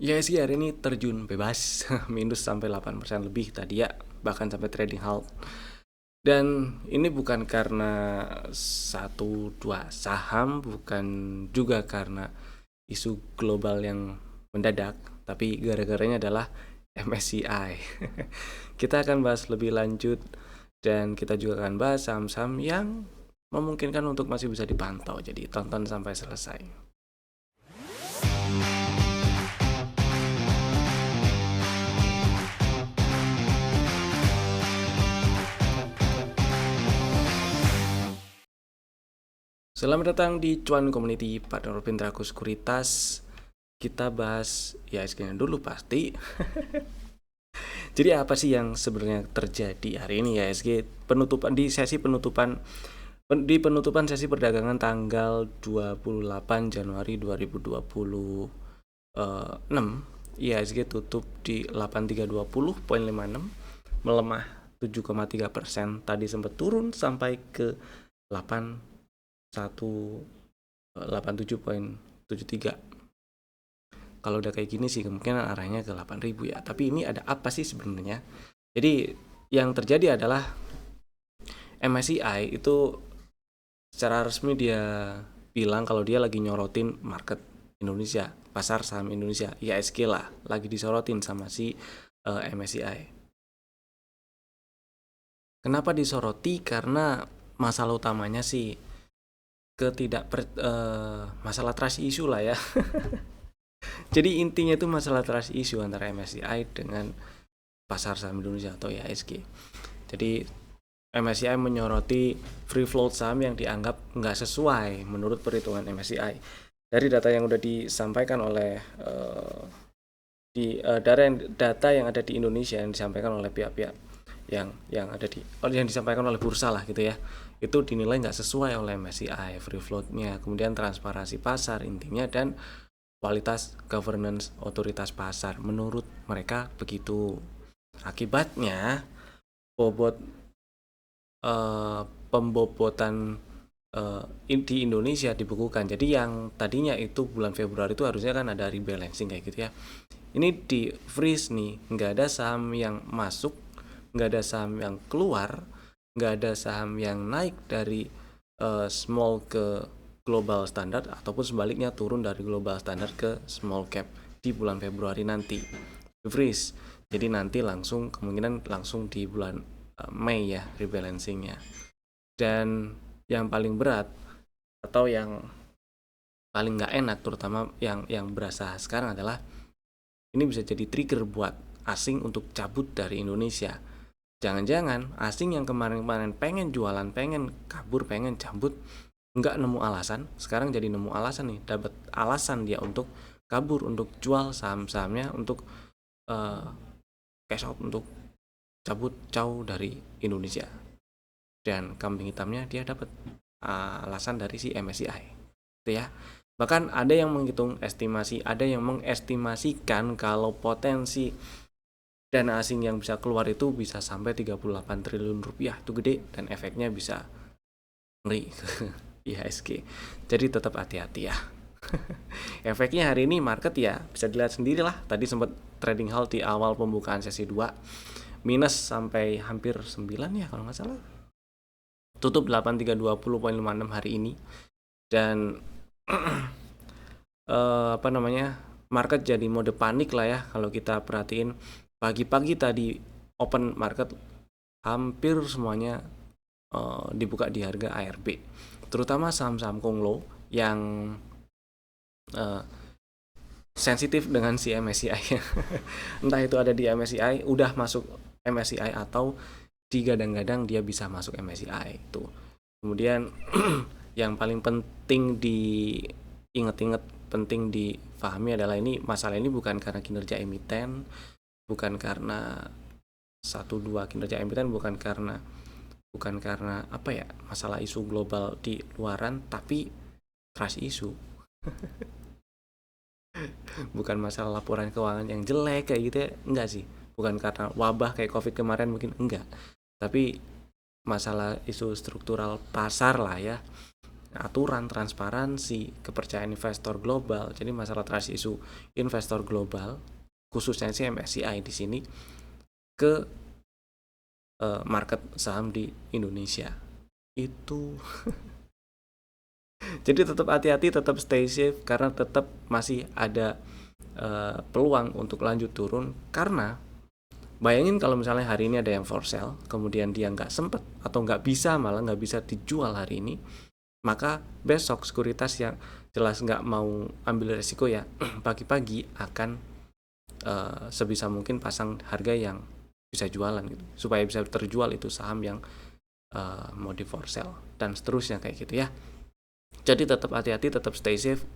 IHSG hari ini terjun bebas minus sampai 8% lebih tadi ya, bahkan sampai trading halt. Dan ini bukan karena satu dua saham, bukan juga karena isu global yang mendadak, tapi gara-garanya adalah MSCI. Kita akan bahas lebih lanjut dan kita juga akan bahas saham-saham yang memungkinkan untuk masih bisa dipantau. Jadi tonton sampai selesai. Selamat datang di Cuan Community Partner Pintraku Sekuritas. Kita bahas IHSG dulu pasti. Jadi apa sih yang sebenarnya terjadi hari ini IHSG penutupan di penutupan sesi perdagangan tanggal 28 Januari 2026, IHSG tutup di 8320.56, melemah 7,3%. Tadi sempat turun sampai ke 87.73. Kalau udah kayak gini sih kemungkinan arahnya ke 8.000 ya. Tapi ini ada apa sih sebenarnya? Jadi yang terjadi adalah MSCI itu secara resmi dia bilang kalau dia lagi nyorotin market Indonesia, pasar saham Indonesia, IHSG lah, lagi disorotin sama si MSCI. Kenapa disoroti? Karena masalah utamanya sih masalah trust issue lah ya. Jadi intinya itu masalah trust issue antara MSCI dengan pasar saham Indonesia atau IHSG. Jadi MSCI menyoroti free float saham yang dianggap nggak sesuai menurut perhitungan MSCI. Dari data yang udah disampaikan oleh data yang ada di Indonesia yang disampaikan oleh pihak-pihak yang disampaikan oleh bursa lah gitu ya, itu dinilai nggak sesuai oleh MSCI, free floatnya, kemudian transparansi pasar intinya, dan kualitas governance otoritas pasar menurut mereka begitu. Akibatnya pembobotan di Indonesia dibekukan. Jadi yang tadinya itu bulan Februari itu harusnya kan ada rebalancing kayak gitu ya, ini di freeze nih, nggak ada saham yang masuk, nggak ada saham yang keluar, nggak ada saham yang naik dari small ke global standard ataupun sebaliknya turun dari global standard ke small cap di bulan Februari nanti. Di freeze. Jadi nanti kemungkinan langsung di bulan Mei ya rebalancingnya. Dan yang paling berat atau yang paling nggak enak, terutama yang berasa sekarang adalah ini bisa jadi trigger buat asing untuk cabut dari Indonesia. Jangan-jangan asing yang kemarin-kemarin pengen jualan, pengen kabur, pengen cabut, nggak nemu alasan, sekarang jadi nemu alasan nih, dapat alasan dia untuk kabur, untuk jual saham-sahamnya, untuk cash out, untuk cabut jauh dari Indonesia. Dan kambing hitamnya dia dapat alasan dari si MSCI itu ya. Bahkan ada yang ada yang mengestimasikan kalau potensi dana asing yang bisa keluar itu bisa sampai 38 triliun rupiah. Itu gede dan efeknya bisa ngeri ke IHSG. Jadi tetap hati-hati ya. Efeknya hari ini market ya bisa dilihat sendirilah. Tadi sempat trading halt di awal pembukaan sesi 2, minus sampai hampir 9 ya kalau nggak salah. Tutup 8320.56 hari ini. Dan market jadi mode panik lah ya. Kalau kita perhatiin pagi-pagi tadi open market hampir semuanya dibuka di harga ARB, terutama saham-saham konglo yang sensitif dengan si MSCI. Entah itu ada di MSCI, udah masuk MSCI, atau digadang-gadang dia bisa masuk MSCI itu. Kemudian yang paling penting diingat-ingat, penting difahami adalah masalah ini bukan karena kinerja emiten, bukan karena kinerja emiten, bukan karena masalah isu global di luaran, tapi trust issue. Bukan masalah laporan keuangan yang jelek kayak gitu ya, enggak sih. Bukan karena wabah kayak COVID kemarin, mungkin enggak. Tapi masalah isu struktural pasar lah ya. aturan, transparansi, kepercayaan investor global. Jadi masalah trust isu investor global, khususnya sih MSCI di sini ke market saham di Indonesia itu. Jadi tetap hati-hati, tetap stay safe, karena tetap masih ada peluang untuk lanjut turun. Karena bayangin kalau misalnya hari ini ada yang for sale, kemudian dia nggak sempet atau nggak bisa, malah nggak bisa dijual hari ini, maka besok sekuritas yang jelas nggak mau ambil resiko ya pagi-pagi akan sebisa mungkin pasang harga yang bisa jualan gitu, supaya bisa terjual itu saham yang mau di for sale dan seterusnya kayak gitu ya. Jadi tetap hati-hati, tetap stay safe,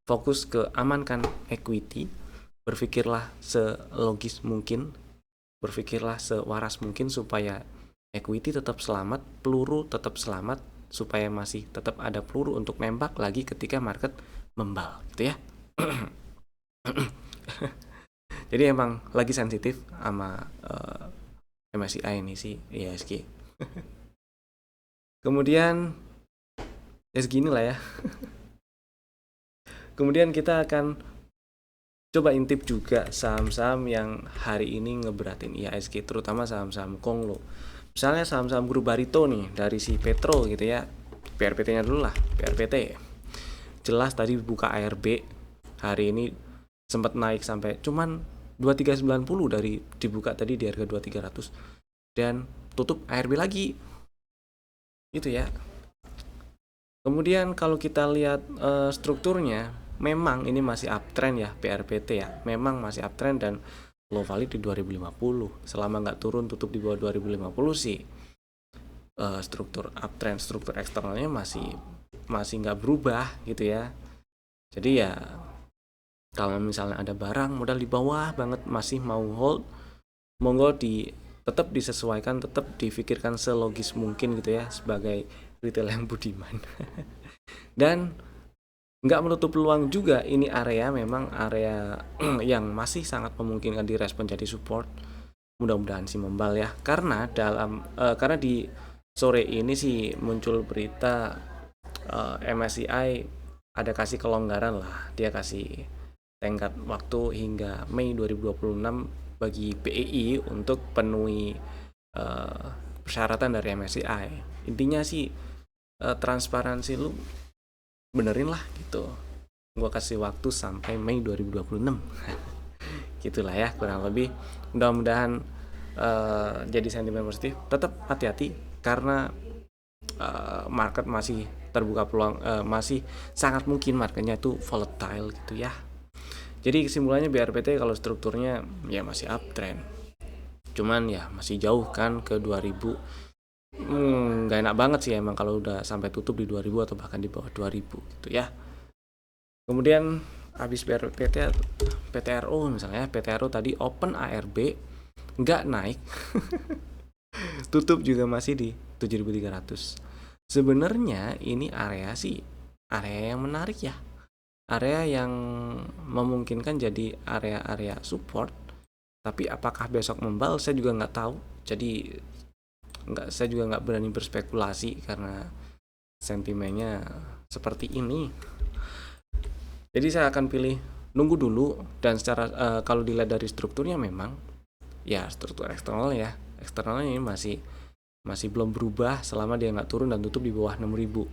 fokus ke amankan equity, berpikirlah selogis mungkin, berpikirlah sewaras mungkin supaya equity tetap selamat, peluru tetap selamat, supaya masih tetap ada peluru untuk nembak lagi ketika market membal gitu ya. Jadi emang lagi sensitif sama MSCI ini sih, IHSG. Kemudian ya segini lah ya. Kemudian kita akan coba intip juga saham-saham yang hari ini ngeberatin IHSG, terutama saham-saham Konglo. Misalnya saham-saham grup Barito nih, dari si Petro gitu ya. PRPT-nya dulu lah, PRPT. Jelas tadi buka ARB, hari ini sempat naik sampai cuman 2390 dari dibuka tadi di harga 2300 dan tutup ARB lagi. Itu ya. Kemudian kalau kita lihat strukturnya, memang ini masih uptrend ya, PRPT ya. Memang masih uptrend dan low valid di 2050. Selama nggak turun tutup di bawah 2050 sih struktur uptrend, struktur eksternalnya masih nggak berubah gitu ya. Jadi ya kalau misalnya ada barang modal di bawah banget masih mau hold, monggo tetap disesuaikan, tetap difikirkan selogis mungkin gitu ya, sebagai retail yang budiman. Dan nggak menutup peluang juga, ini area memang area yang masih sangat memungkinkan direspon jadi support. Mudah-mudahan sih membal ya, karena karena di sore ini sih muncul berita MSCI ada kasih kelonggaran lah, dia kasih tenggat waktu hingga Mei 2026 bagi BEI untuk penuhi persyaratan dari MSCI. Intinya sih transparansi lu benerin lah gitu, gua kasih waktu sampai Mei 2026. Gitulah ya kurang lebih. Mudah-mudahan jadi sentimen positif. Tetap hati-hati karena market masih terbuka peluang, masih sangat mungkin marketnya itu volatile gitu ya. Jadi kesimpulannya BRPT kalau strukturnya ya masih uptrend, cuman ya masih jauh kan ke 2000. Gak enak banget sih emang kalau udah sampai tutup di 2000 atau bahkan di bawah 2000 gitu ya. Kemudian habis BRPT, PTRO misalnya, PTRO tadi open ARB nggak naik, tutup juga masih di 7300. Sebenarnya ini area yang menarik ya, area yang memungkinkan jadi area support. Tapi apakah besok membal saya juga nggak tahu. Jadi saya juga nggak berani berspekulasi karena sentimennya seperti ini. Jadi saya akan pilih nunggu dulu, dan secara kalau dilihat dari strukturnya memang ya struktur eksternalnya ini masih belum berubah selama dia nggak turun dan tutup di bawah 6000.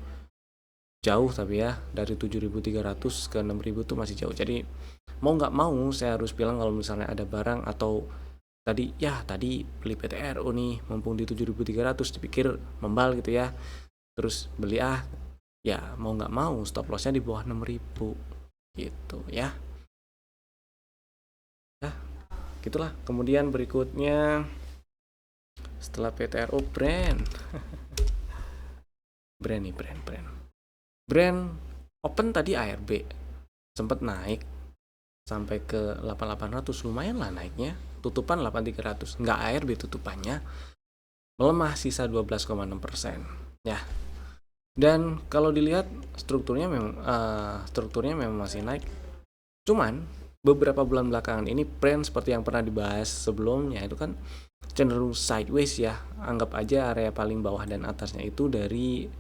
Jauh tapi ya, dari 7300 ke 6000 tuh masih jauh. Jadi mau nggak mau saya harus bilang kalau misalnya ada barang atau tadi beli PTRO nih mumpung di 7300 dipikir membal gitu ya, terus beli ya mau nggak mau stop lossnya di bawah 6000 gitu ya. Gitulah. Kemudian berikutnya setelah PTRO brand open tadi ARB sempat naik sampai ke 8800, lumayan lah naiknya. Tutupan 8300, nggak ARB tutupannya, melemah sisa 12,6% ya. Dan kalau dilihat strukturnya memang masih naik. Cuman beberapa bulan belakangan ini brand seperti yang pernah dibahas sebelumnya itu kan cenderung sideways ya. Anggap aja area paling bawah dan atasnya itu dari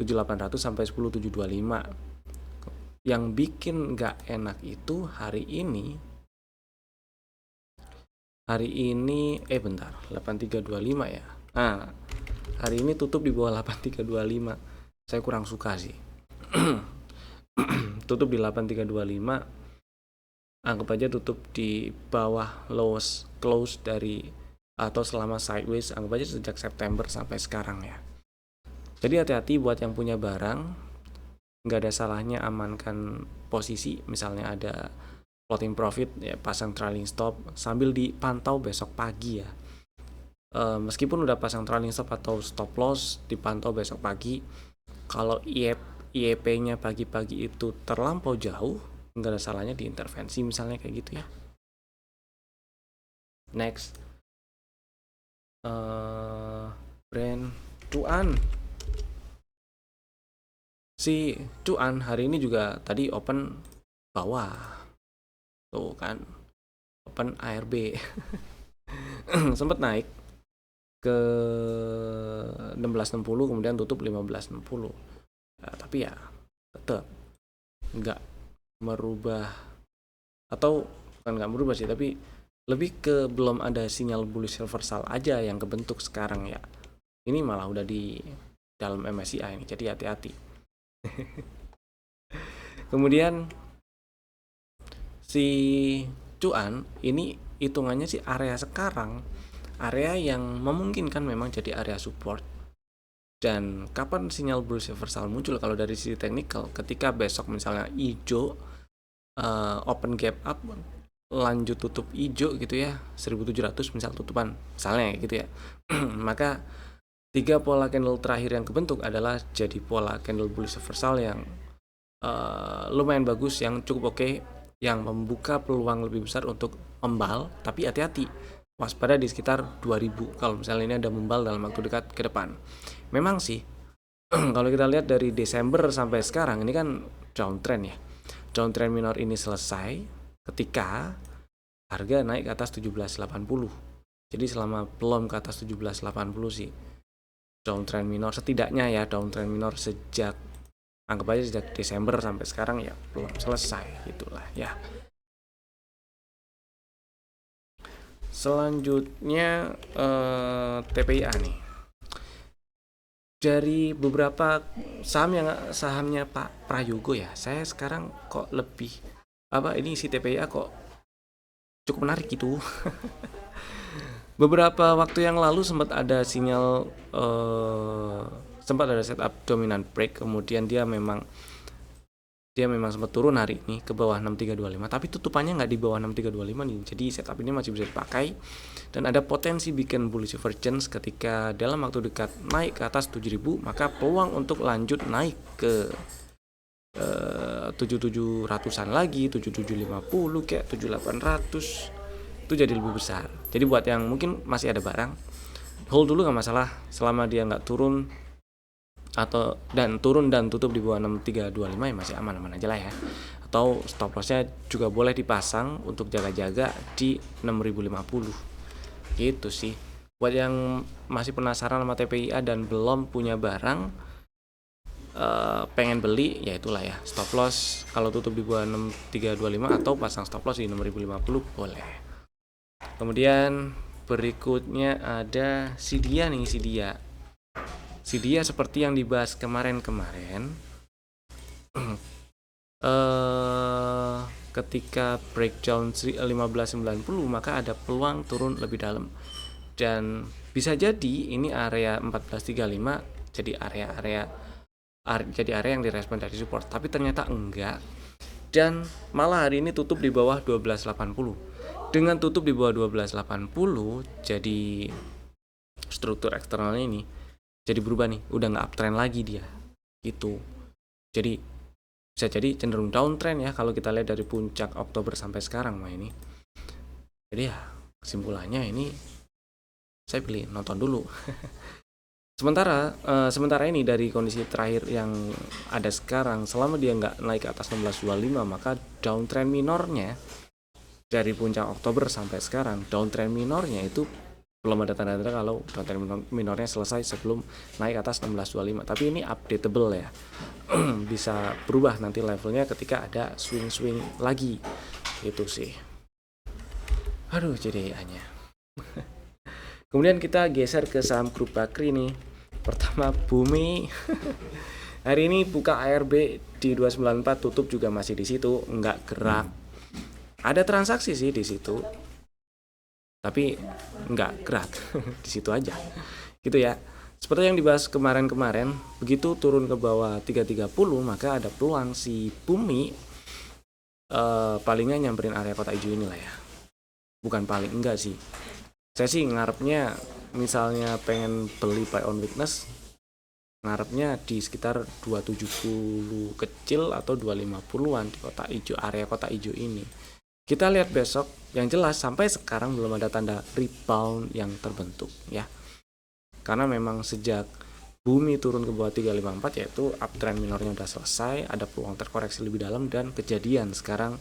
7.800 sampai 10.725. Yang bikin nggak enak itu hari ini bentar, 8325 ya. Nah, hari ini tutup di bawah 8325. Saya kurang suka sih. Tutup di 8325. Anggap aja tutup di bawah lowest close dari atau selama sideways, anggap aja sejak September sampai sekarang ya. Jadi hati-hati buat yang punya barang, nggak ada salahnya amankan posisi, misalnya ada floating profit ya, pasang trailing stop sambil dipantau besok pagi ya. Meskipun udah pasang trailing stop atau stop loss, dipantau besok pagi. Kalau IEP-nya pagi-pagi itu terlampau jauh, nggak ada salahnya diintervensi misalnya kayak gitu ya. Next, brand Cuan. Si Cuan hari ini juga tadi open bawah, tuh kan, open ARB. Sempat naik ke 1660, kemudian tutup 1560. Tapi ya tetap nggak merubah, atau bukan nggak merubah sih, tapi lebih ke belum ada sinyal bullish reversal aja yang kebentuk sekarang ya. Ini malah udah di dalam MSCI ini, jadi hati-hati. Kemudian si Cuan ini hitungannya sih area sekarang, area yang memungkinkan memang jadi area support. Dan kapan sinyal bullish reversal muncul kalau dari sisi teknikal? Ketika besok misalnya hijau, open gap up, lanjut tutup hijau gitu ya, 1700 misal tutupan misalnya gitu ya. Maka 3 pola candle terakhir yang kebentuk adalah jadi pola candle bullish reversal yang lumayan bagus, yang cukup oke, yang membuka peluang lebih besar untuk membal. Tapi hati-hati, waspada di sekitar 2000 kalau misalnya ini ada membal dalam waktu dekat ke depan. Memang sih kalau kita lihat dari Desember sampai sekarang ini kan downtrend ya. Downtrend minor ini selesai ketika harga naik ke atas 1780. Jadi selama belum ke atas 1780 sih downtrend minor, setidaknya ya downtrend minor sejak, anggap aja sejak Desember sampai sekarang ya belum selesai gitulah ya. Selanjutnya TPIA nih. Dari beberapa sahamnya Pak Prayogo ya, saya sekarang kok lebih ini si TPIA kok cukup menarik gitu. Beberapa waktu yang lalu sempat ada sinyal, sempat ada setup dominant break, kemudian dia memang sempat turun hari ini ke bawah 6325, tapi tutupannya nggak di bawah 6325 nih. Jadi setup ini masih bisa dipakai dan ada potensi bikin bullish divergence ketika dalam waktu dekat naik ke atas 7000, maka peluang untuk lanjut naik ke 7700-an lagi, 7750 kayak 7800 itu jadi lebih besar. Jadi buat yang mungkin masih ada barang, hold dulu nggak masalah selama dia nggak turun turun dan tutup di bawah 6325 ya masih aman-aman aja lah ya. Atau stop lossnya juga boleh dipasang untuk jaga-jaga di 6050 gitu sih. Buat yang masih penasaran sama TPIA dan belum punya barang, pengen beli, ya itulah ya, stop loss kalau tutup di bawah 6325 atau pasang stop loss di 6050 boleh. Kemudian berikutnya ada Sidia nih. Sidia seperti yang dibahas kemarin ketika breakdown 1590 maka ada peluang turun lebih dalam, dan bisa jadi ini area 1435 jadi area yang direspon dari support, tapi ternyata enggak, dan malah hari ini tutup di bawah 1280. Dengan tutup di bawah 1280, jadi struktur eksternalnya ini jadi berubah nih, udah nggak uptrend lagi dia gitu. Jadi bisa jadi cenderung downtrend ya kalau kita lihat dari puncak Oktober sampai sekarang mah ini. Jadi ya kesimpulannya ini saya pilih nonton dulu. Sementara ini dari kondisi terakhir yang ada sekarang, selama dia nggak naik ke atas 1625, maka downtrend minornya dari puncak Oktober sampai sekarang, downtrend minornya itu belum ada tanda-tanda kalau downtrend minornya selesai sebelum naik atas 1625, tapi ini updatable ya. Bisa berubah nanti levelnya ketika ada swing-swing lagi, itu sih. Aduh, jadi hanya. Kemudian kita geser ke saham grup Bakri nih. Pertama Bumi. Hari ini buka ARB di 294, tutup juga masih di situ, nggak gerak. Ada transaksi sih di situ, tapi nggak gerak. Di situ aja. Gitu ya. Seperti yang dibahas kemarin-kemarin, begitu turun ke bawah 330, maka ada peluang si Bumi palingnya nyamperin area kotak hijau inilah ya. Bukan paling, enggak sih. Saya sih ngarepnya misalnya pengen beli buy on weakness, ngarepnya di sekitar 270 kecil atau 250-an di kotak hijau, area kotak hijau ini. Kita lihat besok. Yang jelas sampai sekarang belum ada tanda rebound yang terbentuk ya. Karena memang sejak Bumi turun ke bawah 354, yaitu uptrend minornya udah selesai, ada peluang terkoreksi lebih dalam, dan kejadian sekarang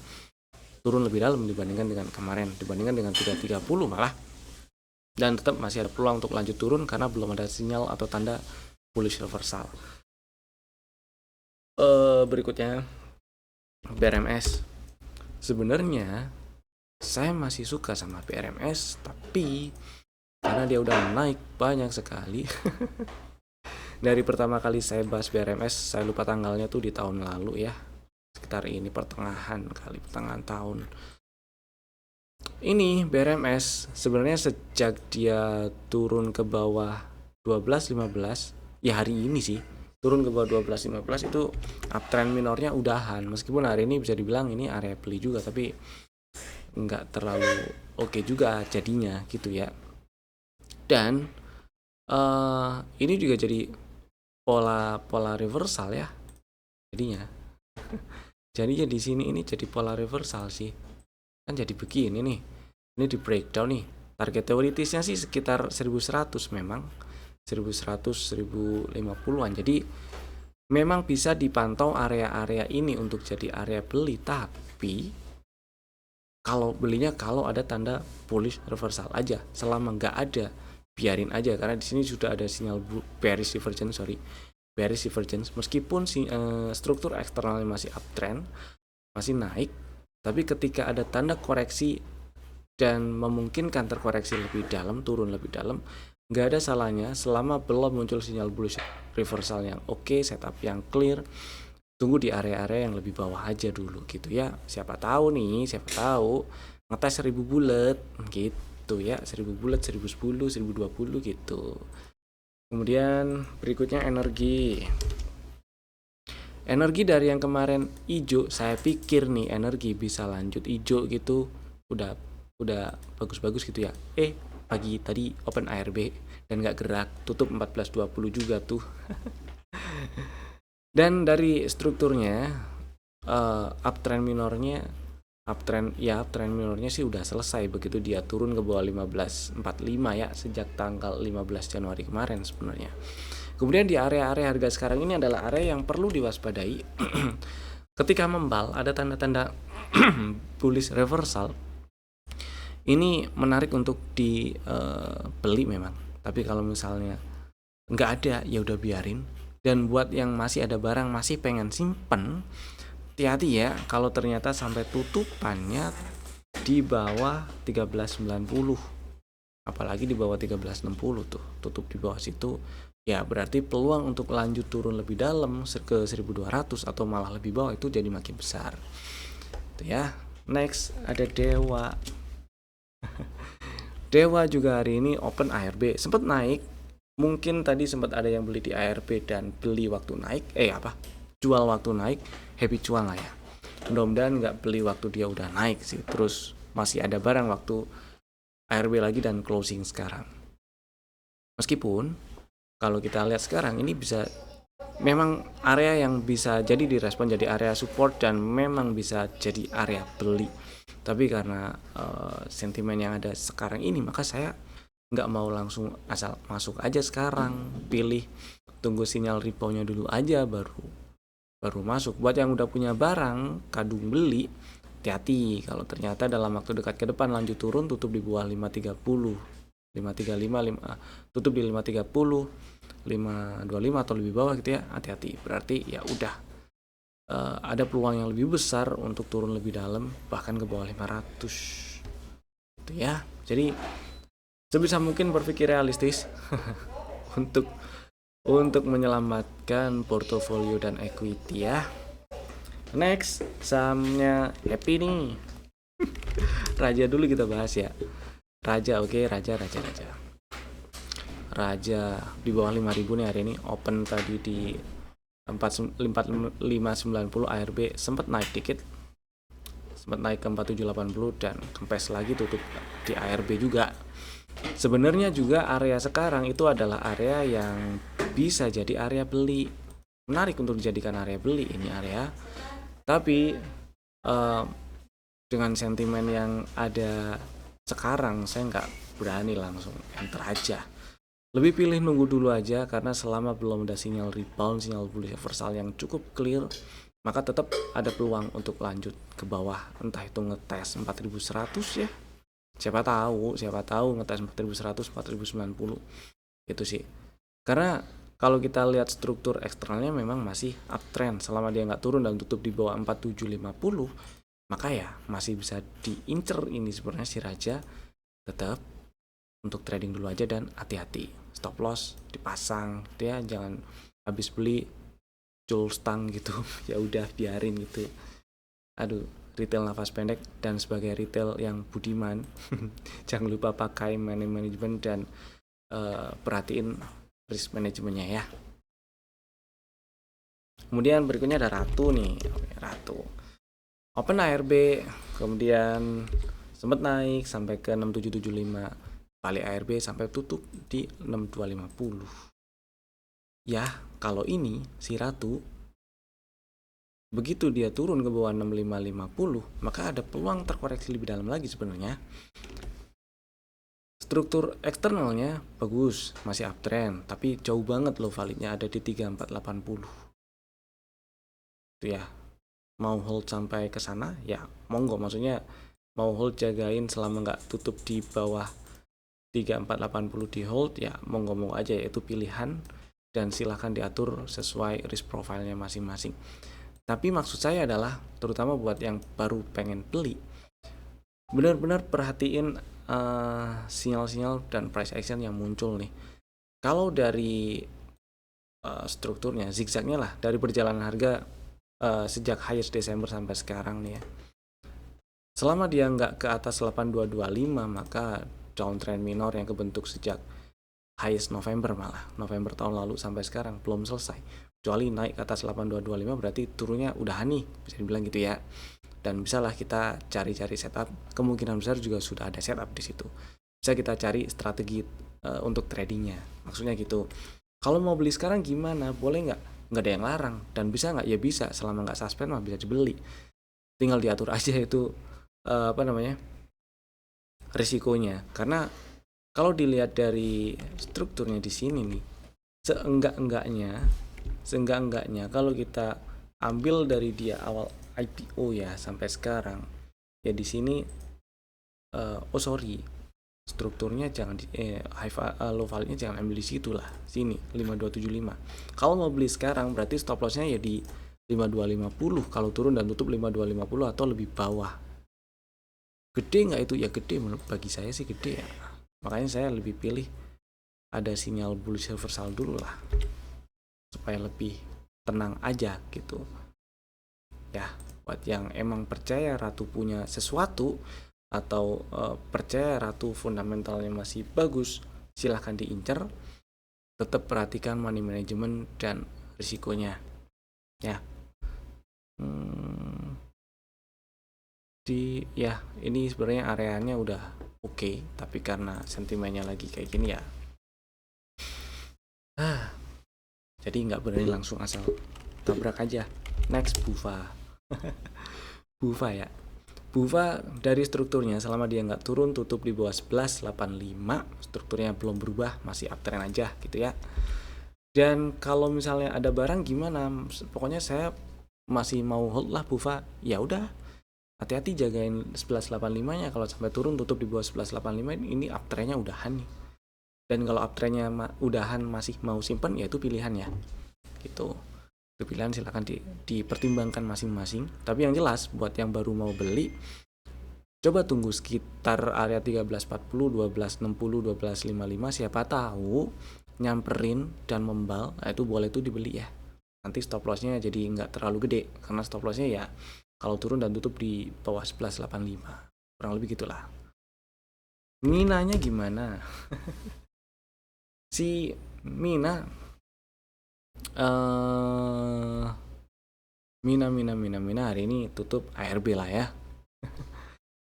turun lebih dalam dibandingkan dengan kemarin, dibandingkan dengan 330 malah. Dan tetap masih ada peluang untuk lanjut turun karena belum ada sinyal atau tanda bullish reversal. Berikutnya BRMS. Sebenarnya saya masih suka sama BRMS, tapi karena dia udah naik banyak sekali. Dari pertama kali saya bahas BRMS, saya lupa tanggalnya tuh di tahun lalu ya, sekitar ini pertengahan tahun. Ini BRMS sebenarnya sejak dia turun ke bawah 12-15, ya hari ini sih turun ke bawah 12-15 itu uptrend minornya udahan. Meskipun hari ini bisa dibilang ini area beli juga, tapi nggak terlalu oke juga jadinya gitu ya. Dan ini juga jadi pola reversal ya jadinya. Jadinya di sini ini jadi pola reversal sih. Kan jadi begini nih. Ini di breakdown nih. Target teoritisnya sih sekitar 1100 memang. 1100 1050-an. Jadi memang bisa dipantau area-area ini untuk jadi area beli, tapi kalau belinya kalau ada tanda bullish reversal aja. Selama nggak ada, biarin aja karena di sini sudah ada sinyal bearish divergence. Meskipun struktur eksternalnya masih uptrend, masih naik, tapi ketika ada tanda koreksi dan memungkinkan terkoreksi lebih dalam, turun lebih dalam, nggak ada salahnya selama belum muncul sinyal bullish reversal yang oke, setup yang clear, tunggu di area-area yang lebih bawah aja dulu gitu ya. Siapa tahu ngetes 1000 bulat gitu ya, 1000 bulat, 1010, 1020 gitu. Kemudian berikutnya energi dari yang kemarin hijau, saya pikir nih energi bisa lanjut hijau gitu, udah bagus-bagus gitu ya. Pagi tadi open ARB dan nggak gerak, tutup 14.20 juga tuh. Dan dari strukturnya uptrend minornya sih udah selesai begitu dia turun ke bawah 15.45 ya sejak tanggal 15 Januari kemarin sebenarnya. Kemudian di area-area harga sekarang ini adalah area yang perlu diwaspadai. Ketika membal ada tanda-tanda bullish reversal, ini menarik untuk dibeli memang. Tapi kalau misalnya nggak ada, ya udah biarin. Dan buat yang masih ada barang, masih pengen simpen, hati-hati ya kalau ternyata sampai tutupannya di bawah 13.90, apalagi di bawah 13.60 tuh, tutup di bawah situ, ya berarti peluang untuk lanjut turun lebih dalam ke 1.200 atau malah lebih bawah itu jadi makin besar. Itu ya. Next ada Dewa. Dewa juga hari ini open ARB, sempat naik. Mungkin tadi sempat ada yang beli di ARB dan beli waktu naik, jual waktu naik, happy cuan lah ya. Mudah-mudahan nggak beli waktu dia udah naik sih, terus masih ada barang waktu ARB lagi dan closing sekarang. Meskipun kalau kita lihat sekarang ini bisa memang area yang bisa jadi direspon jadi area support dan memang bisa jadi area beli. Tapi karena sentimen yang ada sekarang ini, maka saya nggak mau langsung asal masuk aja sekarang, pilih tunggu sinyal reboundnya dulu aja baru masuk. Buat yang udah punya barang kadung beli, hati-hati kalau ternyata dalam waktu dekat ke depan lanjut turun tutup di bawah 530 535 tutup di 530, 525 atau lebih bawah gitu ya, hati-hati. Berarti ya udah ada peluang yang lebih besar untuk turun lebih dalam, bahkan ke bawah 500 gitu ya. Jadi sebisa mungkin berpikir realistis untuk menyelamatkan portofolio dan equity ya. Next, sahamnya Happy nih. Raja dulu kita bahas ya. Raja, oke, Raja di bawah 5.000 nih hari ini, open tadi di 4590 ARB, sempat naik dikit, sempat naik ke 4780 dan kempes lagi tutup di ARB juga. Sebenarnya juga area sekarang itu adalah area yang bisa jadi area beli, menarik untuk dijadikan area beli ini area. Tapi dengan sentimen yang ada sekarang, saya nggak berani langsung enter aja. Lebih pilih nunggu dulu aja, karena selama belum ada sinyal rebound, sinyal bullish reversal yang cukup clear, maka tetap ada peluang untuk lanjut ke bawah, entah itu ngetes 4100 ya. Siapa tahu ngetes 4100, 4090 itu sih. Karena kalau kita lihat struktur eksternalnya memang masih uptrend, selama dia nggak turun dan tutup di bawah 4750, maka ya masih bisa diincer ini sebenarnya si Raja. Tetap untuk trading dulu aja dan hati-hati, stop loss dipasang dia, jangan habis beli jual stang gitu. Ya udah biarin gitu. Aduh, retail nafas pendek. Dan sebagai retail yang budiman jangan lupa pakai money management dan perhatiin risk manajemennya ya. Kemudian berikutnya ada Ratu nih. Ratu open ARB, kemudian sempat naik sampai ke 6775, balik ARB sampai tutup di 6250. Ya, kalau ini si Ratu begitu dia turun ke bawah 6550, maka ada peluang terkoreksi lebih dalam lagi sebenarnya. Struktur eksternalnya bagus, masih uptrend, tapi jauh banget loh validnya, ada di 3480. Itu ya. Mau hold sampai ke sana ya monggo, maksudnya mau hold jagain selama nggak tutup di bawah 3480 di hold ya monggo aja, itu pilihan dan silahkan diatur sesuai risk profile-nya masing-masing. Tapi maksud saya adalah terutama buat yang baru pengen beli, benar-benar perhatiin sinyal-sinyal dan price action yang muncul nih. Kalau dari strukturnya zigzagnya lah, dari perjalanan harga sejak highest Desember sampai sekarang nih ya, selama dia nggak ke atas 8225, maka downtrend minor yang kebentuk sejak highest November, malah November tahun lalu sampai sekarang belum selesai. Kecuali naik ke atas 8225 berarti turunnya udah nih, bisa dibilang gitu ya. Dan bisalah kita cari-cari setup, kemungkinan besar juga sudah ada setup di situ. Bisa kita cari strategi untuk tradingnya, maksudnya gitu. Kalau mau beli sekarang gimana? Boleh nggak ada yang larang, dan bisa nggak? Ya bisa, selama nggak suspend mah bisa dibeli. Tinggal diatur aja itu risikonya. Karena kalau dilihat dari strukturnya di sini nih, seenggak-enggaknya kalau kita ambil dari dia awal IPO ya sampai sekarang, ya di sini strukturnya jangan low value-nya jangan ambil di situ lah, sini 5275. Kalau mau beli sekarang berarti stop loss-nya ya di 5250, kalau turun dan tutup 5250 atau lebih bawah. Gede nggak itu? Ya gede, menurut bagi saya sih gede ya. Makanya saya lebih pilih ada sinyal bullish reversal dulu lah, supaya lebih tenang aja gitu ya. Buat yang emang percaya Ratu punya sesuatu, atau percaya Ratu fundamentalnya masih bagus, silahkan diincar. Tetap perhatikan money management dan risikonya ya. Ini sebenarnya areanya udah oke, tapi karena sentimennya lagi kayak gini ya jadi nggak berani langsung asal tabrak aja. Next, BUFA. BUFA ya. BUFA dari strukturnya selama dia nggak turun tutup di bawah 1185, strukturnya belum berubah, masih uptrend aja gitu ya. Dan kalau misalnya ada barang gimana? Pokoknya saya masih mau hold lah BUFA. Ya udah, hati-hati jagain 1185-nya. Kalau sampai turun tutup di bawah 1185, ini uptrendnya udahan nih. Dan kalau uptrendnya udahan masih mau simpen, ya itu pilihan ya gitu. Itu pilihan, silahkan dipertimbangkan masing-masing. Tapi yang jelas buat yang baru mau beli, coba tunggu sekitar area 1340, 1260, 1255, siapa tahu nyamperin dan membal. Nah, itu boleh tuh dibeli ya. Nanti stop lossnya jadi nggak terlalu gede, karena stop lossnya ya kalau turun dan tutup di bawah 1185, kurang lebih gitulah. Minanya gimana? Si Mina Mina hari ini tutup ARB lah ya.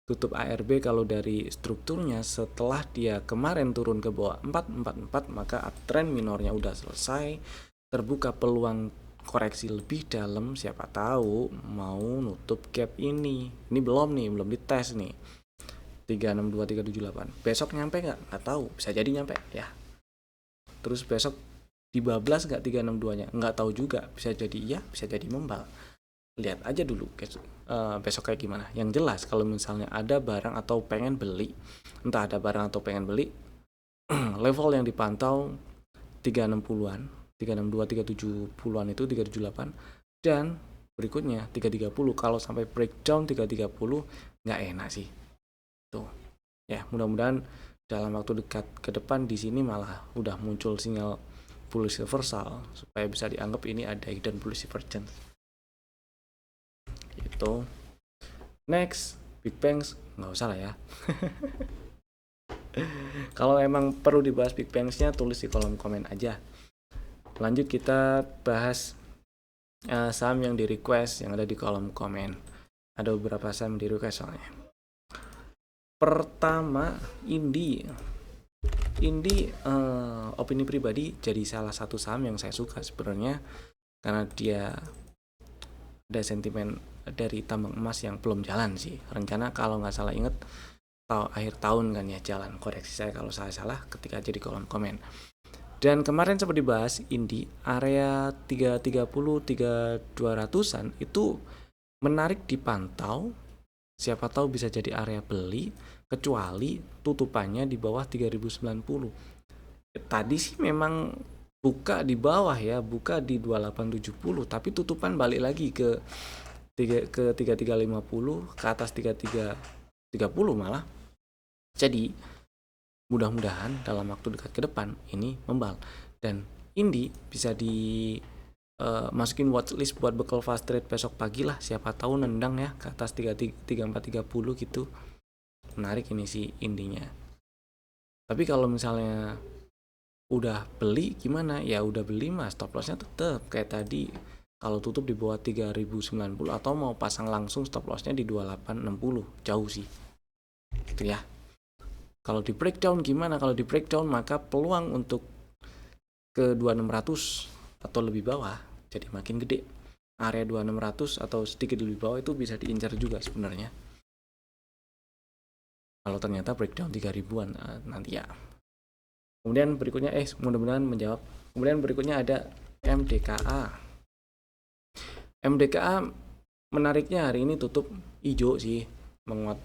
Tutup ARB kalau dari strukturnya setelah dia kemarin turun ke bawah 444, maka uptrend minornya udah selesai, terbuka peluang koreksi lebih dalam, siapa tahu mau nutup gap ini. Ini belum dites nih. 362 378. Besok nyampe nggak tahu, bisa jadi nyampe ya. Terus besok dibablas nggak 362-nya? Nggak tahu juga, bisa jadi iya, bisa jadi membal. Lihat aja dulu besok kayak gimana. Yang jelas kalau misalnya ada barang atau pengen beli, entah ada barang atau pengen beli, level yang dipantau 360-an, 362, 370-an itu 378, dan berikutnya 330. Kalau sampai breakdown 330 nggak enak sih. Tuh. Ya, mudah-mudahan dalam waktu dekat ke depan di sini malah udah muncul sinyal bullish reversal supaya bisa dianggap ini ada hidden bullish divergence. Itu. Next, Big Banks nggak usah lah ya. Kalau emang perlu dibahas Big Banks-nya, tulis di kolom komen aja. Lanjut kita bahas saham yang di request yang ada di kolom komen. Ada beberapa saham di request soalnya. Pertama, Indi opini pribadi jadi salah satu saham yang saya suka sebenarnya, karena dia ada sentimen dari tambang emas yang belum jalan sih. Rencana kalau nggak salah inget akhir tahun kan ya jalan. Koreksi saya kalau saya salah ketika aja di kolom komen. Dan kemarin sempat dibahas Indi, area 330 3200-an itu menarik dipantau. Siapa tahu bisa jadi area beli, kecuali tutupannya di bawah 3090. Tadi sih memang buka di bawah ya, buka di 2870, tapi tutupan balik lagi ke 3350, ke atas 3330 malah. Jadi mudah-mudahan dalam waktu dekat ke depan ini membal, dan Indi bisa masukin watchlist buat bekal fast trade besok pagi lah, siapa tahu nendang ya ke atas 3430 gitu. Menarik ini sih Indinya. Tapi kalau misalnya udah beli gimana? Ya udah beli mas, stop lossnya tetap kayak tadi, kalau tutup di bawah 3090, atau mau pasang langsung stop lossnya di 2860, jauh sih gitu ya. Kalau di breakdown gimana? Kalau di breakdown maka peluang untuk ke 2600 atau lebih bawah jadi makin gede. Area 2600 atau sedikit lebih bawah itu bisa diincar juga sebenarnya. Kalau ternyata breakdown 3000-an nanti ya. Kemudian berikutnya mudah-mudahan menjawab. Kemudian berikutnya ada MDKA. MDKA menariknya hari ini tutup hijau sih, menguat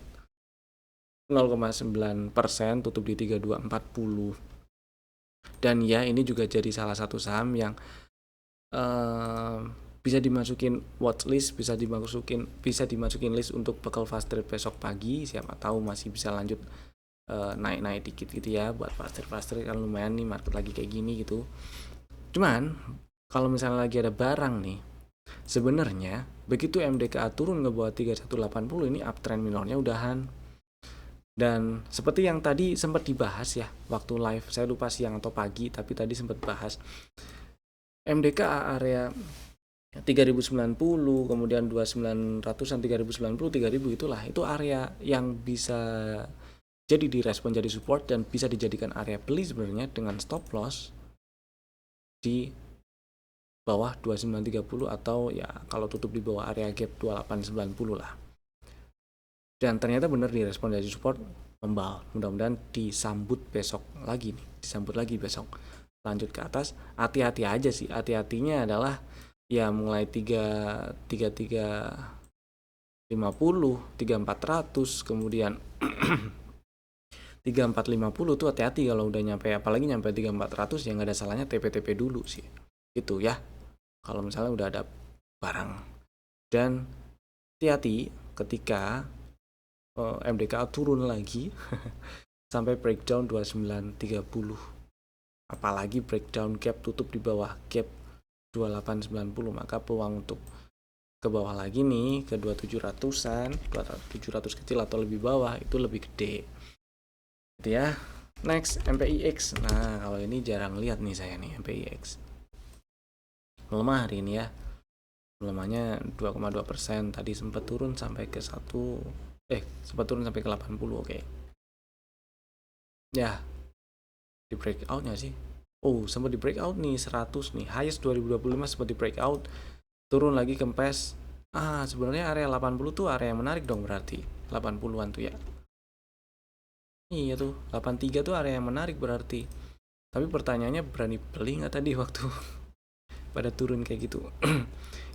0,9%, tutup di 3240. Dan ya ini juga jadi salah satu saham yang bisa dimasukin watchlist, bisa dimasukin list untuk bekal fast trade besok pagi. Siapa tahu masih bisa lanjut naik-naik dikit gitu ya buat fast trade kan lumayan nih market lagi kayak gini gitu. Cuman kalau misalnya lagi ada barang nih, sebenarnya begitu MDKA turun ke bawah 3180 ini uptrend minornya udahan. Dan seperti yang tadi sempat dibahas ya waktu live, saya lupa siang atau pagi, tapi tadi sempat bahas MDKA area 3090, kemudian 2900-an, 3090, 3000 itulah, itu area yang bisa jadi direspon jadi support dan bisa dijadikan area beli sebenarnya dengan stop loss di bawah 2930 atau ya kalau tutup di bawah area gap 2890 lah. Dan ternyata benar direspon dari support membal. Mudah-mudahan disambut besok lagi nih, disambut lagi besok lanjut ke atas. Hati-hati aja sih, hati-hatinya adalah ya mulai 3350, 3400, kemudian 3450 tuh hati-hati kalau udah nyampe, apalagi nyampe 3400 ya nggak ada salahnya TP-TP dulu sih itu ya, kalau misalnya udah ada barang. Dan hati-hati ketika MDKA turun lagi sampai breakdown 2930, apalagi breakdown gap tutup di bawah gap 2890, maka peluang untuk ke bawah lagi nih ke 2700-an, 2700 kecil atau lebih bawah itu lebih gede gitu ya. Next, MPIX. Nah, kalau ini jarang lihat nih saya nih, MPIX melemah hari ini ya, melemahnya 2,2%. Tadi sempat turun sampai ke sempat turun sampai ke 80. Oke. Ya, di breakoutnya sih, sempat di breakout nih 100 nih, highest 2025 sempat di breakout, turun lagi kempes. Sebenarnya area 80 tuh area yang menarik dong, berarti 80-an tuh ya. Iya tuh, 83 tuh area yang menarik berarti. Tapi pertanyaannya, berani beli nggak tadi waktu pada turun kayak gitu?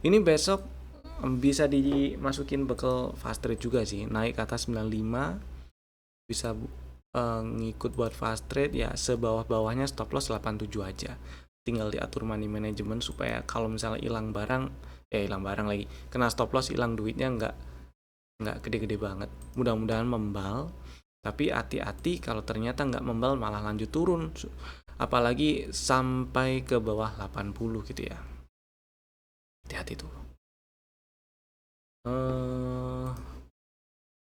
Ini besok bisa dimasukin bekal fast trade juga sih, naik ke atas 95 bisa ngikut buat fast trade ya. Sebawah-bawahnya stop loss 87 aja, tinggal diatur money management supaya kalau misalnya hilang barang lagi, kena stop loss, hilang duitnya nggak gede-gede banget. Mudah-mudahan membal, tapi hati-hati kalau ternyata nggak membal malah lanjut turun, apalagi sampai ke bawah 80 gitu ya, hati-hati tuh.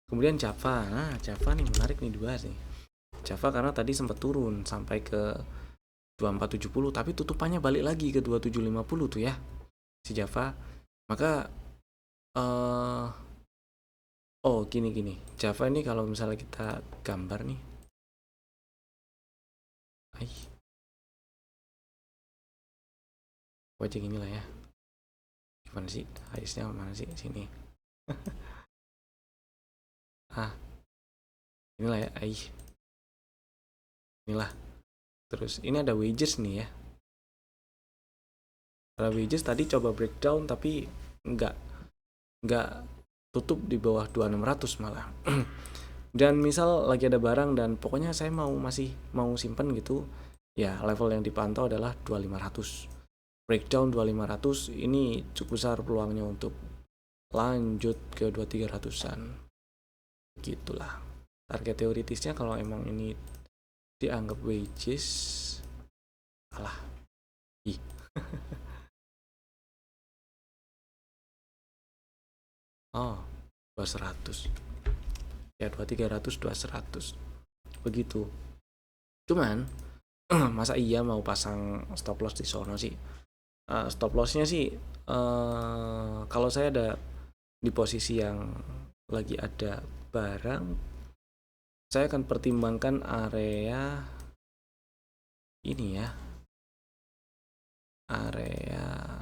Kemudian Java. Nah, Java nih menarik nih dibahas nih. Java karena tadi sempat turun sampai ke 2470, tapi tutupannya balik lagi ke 2750 tuh ya si Java. Maka gini Java ini kalau misalnya kita gambar nih, wajah gini lah ya. Gimana sih highest-nya mana sih, sini. Inilah ya, inilah. Terus ini ada wages nih ya. Ada wages tadi coba breakdown tapi nggak tutup di bawah 2600 malah. Dan misal lagi ada barang dan pokoknya saya masih mau simpen gitu ya, level yang dipantau adalah 2500. Breakdown 2500 ini cukup besar peluangnya untuk lanjut ke 2300-an. Gitulah. Target teoritisnya kalau emang ini dianggap wages, kalah. 200 ya, 2300 200 begitu. Cuman masa iya mau pasang stop loss di sono sih? Stop lossnya sih kalau saya ada di posisi yang lagi ada barang, saya akan pertimbangkan area ini ya, area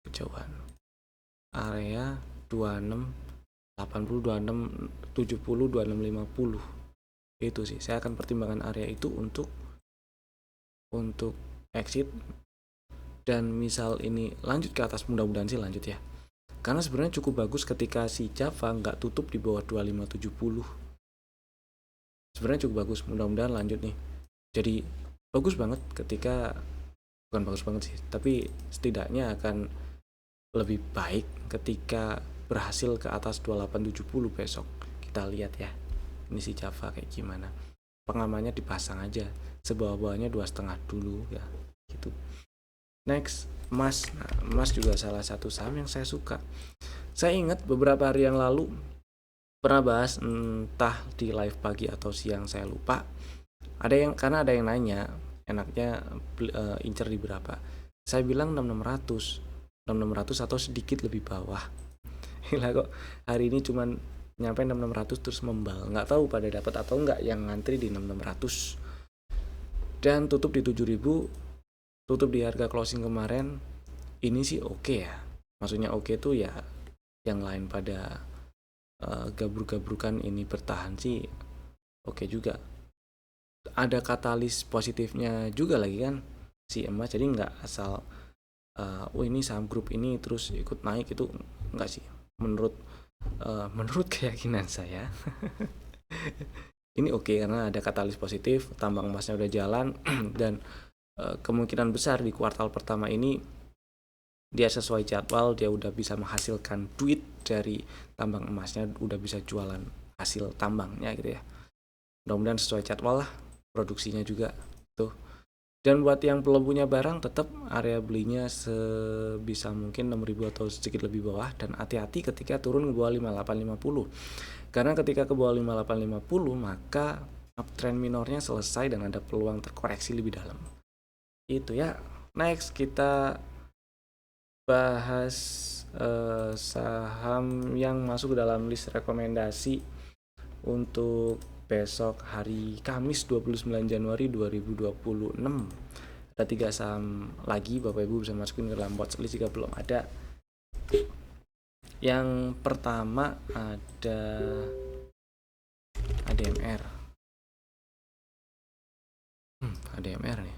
kejauhan, area 26 80, 26 70, 26 50 itu sih. Saya akan pertimbangkan area itu untuk exit. Dan misal ini lanjut ke atas, mudah-mudahan sih lanjut ya, karena sebenarnya cukup bagus ketika si Java nggak tutup di bawah 2570. Sebenarnya cukup bagus, mudah-mudahan lanjut nih. Jadi bagus banget ketika, bukan bagus banget sih, tapi setidaknya akan lebih baik ketika berhasil ke atas 2870 besok. Kita lihat ya, ini si Java kayak gimana. Pengamannya dipasang aja, sebawah-bawahnya 2,5 dulu ya gitu. Next, emas. Nah, emas juga salah satu saham yang saya suka. Saya ingat beberapa hari yang lalu pernah bahas, entah di live pagi atau siang saya lupa. Karena ada yang nanya enaknya incer di berapa. Saya bilang 6600 atau sedikit lebih bawah. Gila kok hari ini cuman nyampe 6600 terus membal. Nggak tahu pada dapat atau enggak yang ngantri di 6600. Dan tutup di 7000, tutup di harga closing kemarin. Ini sih oke ya. Maksudnya oke tuh ya, yang lain pada gabruk-gabrukan ini bertahan sih oke juga. Ada katalis positifnya juga lagi kan si emas, jadi nggak asal ini saham grup ini terus ikut naik, itu enggak sih menurut keyakinan saya. Ini oke karena ada katalis positif, tambang emasnya udah jalan dan kemungkinan besar di kuartal pertama ini dia sesuai jadwal, dia udah bisa menghasilkan duit dari tambang emasnya, udah bisa jualan hasil tambangnya gitu ya. Mudah-mudahan sesuai jadwal lah produksinya juga tuh. Dan buat yang belum punya barang, tetap area belinya sebisa mungkin 6.000 atau sedikit lebih bawah, dan hati-hati ketika turun ke bawah 5850. Karena ketika ke bawah 5850 maka uptrend minornya selesai dan ada peluang terkoreksi lebih dalam. Itu ya. Next kita bahas saham yang masuk ke dalam list rekomendasi untuk besok hari Kamis 29 Januari 2026. Ada 3 saham lagi, Bapak Ibu bisa masukin ke dalam watchlist jika belum ada. Yang pertama ada ADMR. ADMR nih.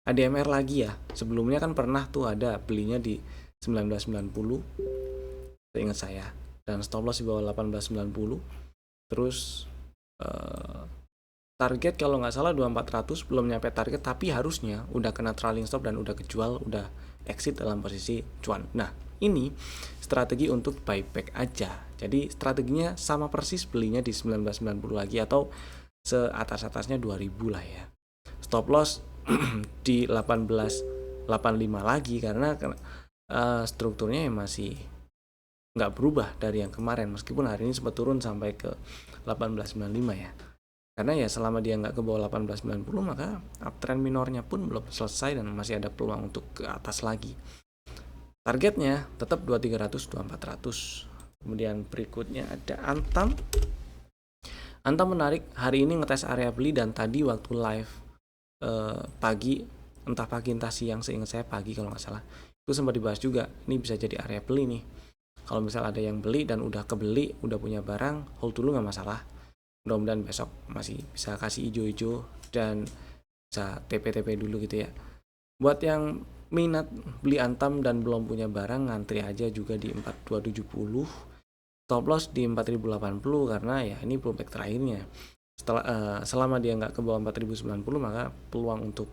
ADMR lagi ya. Sebelumnya kan pernah tuh ada belinya di 1990, seingat saya, dan stop loss di bawah 1890. Terus target kalau nggak salah 2400, belum nyampe target tapi harusnya udah kena trailing stop dan udah kejual, udah exit dalam posisi cuan. Nah, ini strategi untuk buyback aja. Jadi strateginya sama persis, belinya di 1990 lagi atau seatas-atasnya 2000 lah ya. Stop loss di 1885 lagi karena strukturnya masih nggak berubah dari yang kemarin, meskipun hari ini sempat turun sampai ke 1895 ya. Karena ya selama dia nggak ke bawah 1890 maka uptrend minornya pun belum selesai dan masih ada peluang untuk ke atas lagi. Targetnya tetap 2300, 2400. Kemudian berikutnya ada Antam. Antam menarik, hari ini ngetes area beli dan tadi waktu live pagi, entah pagi entah siang, seingat saya pagi kalau nggak salah, itu sempat dibahas juga, ini bisa jadi area beli nih. Kalau misal ada yang beli dan udah kebeli, udah punya barang, hold dulu nggak masalah. Mudah-mudahan besok masih bisa kasih hijau-hijau dan bisa TP-TP dulu gitu ya. Buat yang minat beli Antam dan belum punya barang, ngantri aja juga di 4270. Stop loss di 4080 karena ya ini pullback terakhirnya. Selama dia nggak ke bawah 4090 maka peluang untuk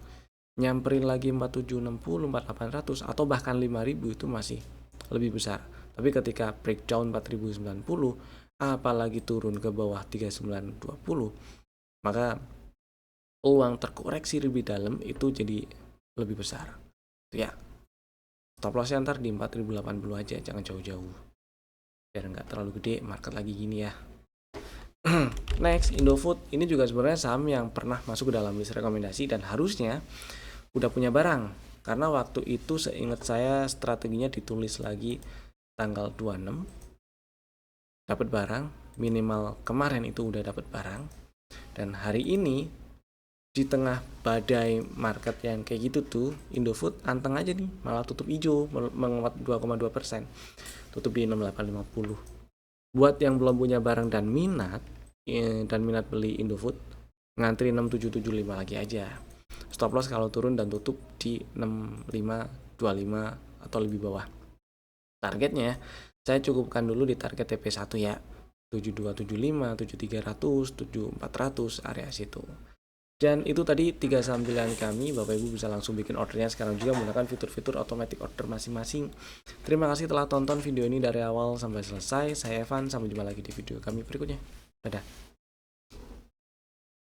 nyamperin lagi 4760, 4800 atau bahkan 5000 itu masih lebih besar. Tapi ketika breakdown 4090 apalagi turun ke bawah 3920 maka peluang terkoreksi lebih dalam itu jadi lebih besar. Ya, stop lossnya ntar di 4080 aja, jangan jauh-jauh biar nggak terlalu gede market lagi gini ya. Next, Indofood. Ini juga sebenarnya saham yang pernah masuk ke dalam list rekomendasi dan harusnya udah punya barang, karena waktu itu seingat saya strateginya ditulis lagi tanggal 26 dapat barang, minimal kemarin itu udah dapat barang, dan hari ini di tengah badai market yang kayak gitu tuh Indofood anteng aja nih, malah tutup hijau, menguat 2,2%, tutup di 6850. Buat yang belum punya barang dan minat beli Indofood, ngantri 6775 lagi aja. Stop loss kalau turun dan tutup di 6525 atau lebih bawah. Targetnya saya cukupkan dulu di target TP1 ya, 7275, 7300, 7400 area situ. Dan itu tadi 3 saham pilihan kami. Bapak Ibu bisa langsung bikin ordernya sekarang juga menggunakan fitur-fitur automatic order masing-masing. Terima kasih telah tonton video ini dari awal sampai selesai. Saya Evan, sampai jumpa lagi di video kami berikutnya. Dadah.